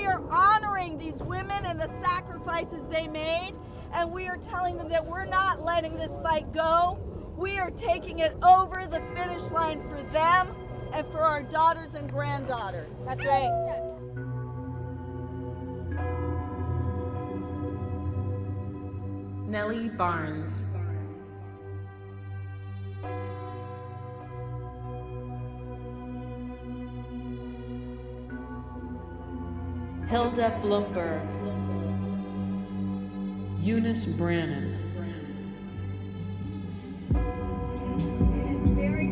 are honoring these women and the sacrifices they made, and we are telling them that we're not letting this fight go. We are taking it over the finish line for them and for our daughters and granddaughters. That's right. Nellie Barnes. Hilda Blumberg. Eunice Brannon. In this very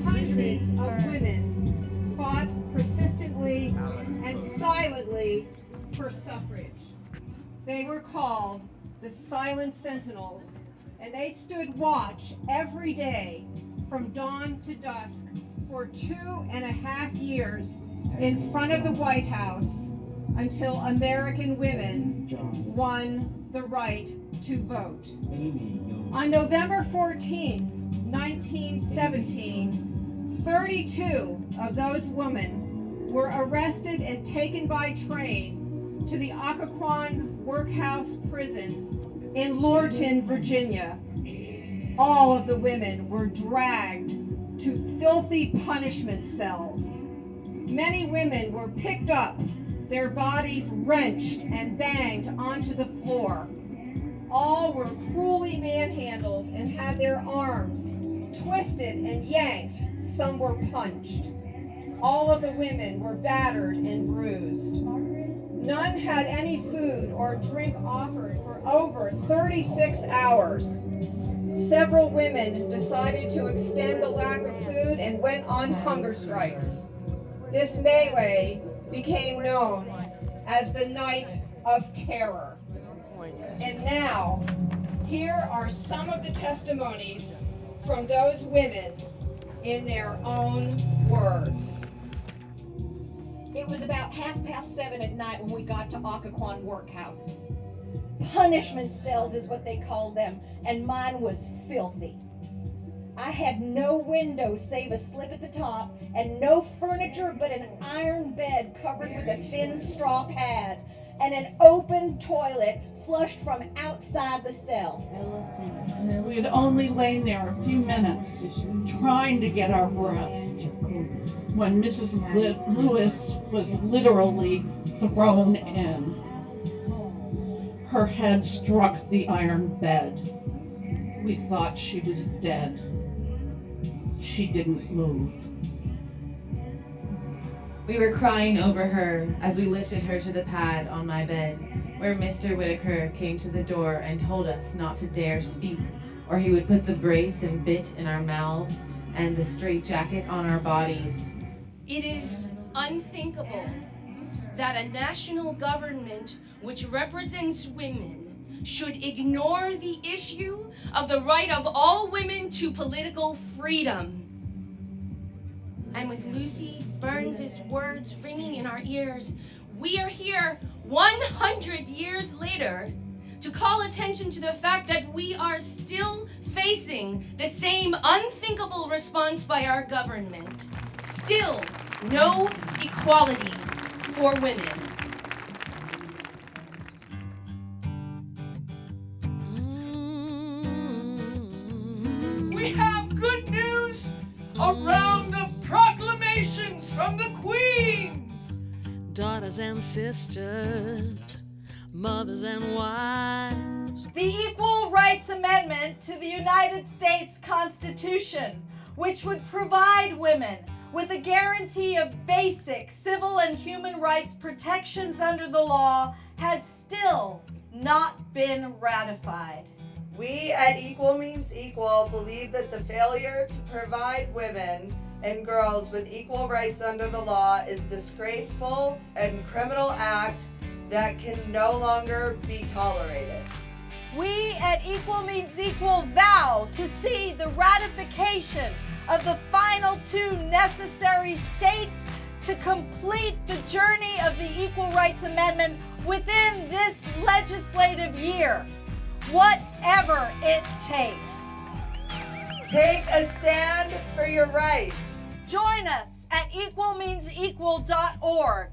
place, hundreds of women fought persistently and silently for suffrage. They were called the Silent Sentinels, and they stood watch every day from dawn to dusk for 2.5 years in front of the White House until American women won the right to vote. On November 14th, 1917, 32 of those women were arrested and taken by train to the Occoquan Workhouse Prison in Lorton, Virginia. All of the women were dragged to filthy punishment cells. Many women were picked up, their bodies wrenched and banged onto the floor. All were cruelly manhandled and had their arms twisted and yanked. Some were punched. All of the women were battered and bruised. None had any food or drink offered for over 36 hours. Several women decided to extend the lack of food and went on hunger strikes. This melee became known as the Night of Terror. And now, here are some of the testimonies from those women in their own words. It was about 7:30 at night when we got to Occoquan Workhouse. Punishment cells is what they called them, and mine was filthy. I had no window save a slip at the top, and no furniture but an iron bed covered with a thin straw pad, and an open toilet flushed from outside the cell. We had only lain there a few minutes, trying to get our breath, when Mrs. Lewis was literally thrown in. Her head struck the iron bed. We thought she was dead. She didn't move. We were crying over her as we lifted her to the pad on my bed, where Mr. Whitaker came to the door and told us not to dare speak, or he would put the brace and bit in our mouths and the straitjacket on our bodies. It is unthinkable that a national government which represents women should ignore the issue of the right of all women to political freedom. And with Lucy Burns' words ringing in our ears, we are here 100 years later to call attention to the fact that we are still facing the same unthinkable response by our government. Still no equality for women. We have good news, a round of proclamations from the queens. Daughters and sisters, mothers and wives. The Equal Rights Amendment to the United States Constitution, which would provide women with a guarantee of basic civil and human rights protections under the law, has still not been ratified. We at Equal Means Equal believe that the failure to provide women and girls with equal rights under the law is disgraceful and criminal act that can no longer be tolerated. We at Equal Means Equal vow to see the ratification of the final 2 necessary states to complete the journey of the Equal Rights Amendment within this legislative year, whatever it takes. Take a stand for your rights. Join us at equalmeansequal.org.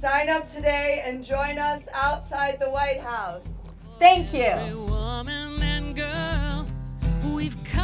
Sign up today and join us outside the White House. Thank Every you. woman and girl, we've come